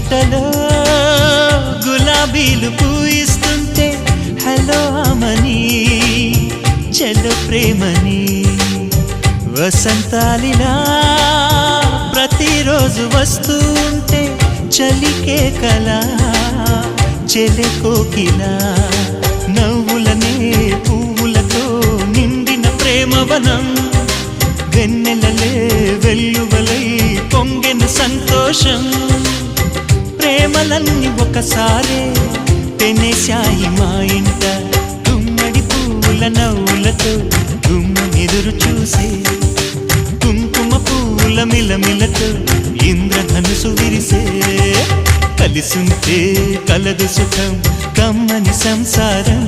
తోటలో గులాబీలు పూయిస్తుంటే హలో అమని చెల్లో ప్రేమని వసంతాలిలా ప్రతిరోజు వస్తూ ఉంటే చలికే కలా చెలె కోకిలా నవ్వులనే పువ్వులతో నిండిన ప్రేమవనం వెన్నెలలే వెల్లువలై పొంగెను సంతోషం ప్రేమలన్నీ ఒకసారే పెనేశాయి మా ఇంట గుమ్మడి పువ్వుల నవ్వులతో గుమ్మనెదురు చూసే కుంకుమ పువ్వుల మిలమిలతో ఇంద్రధనుసు విరిసే కలిసుంటే కలదు సుఖం కమ్మని సంసారం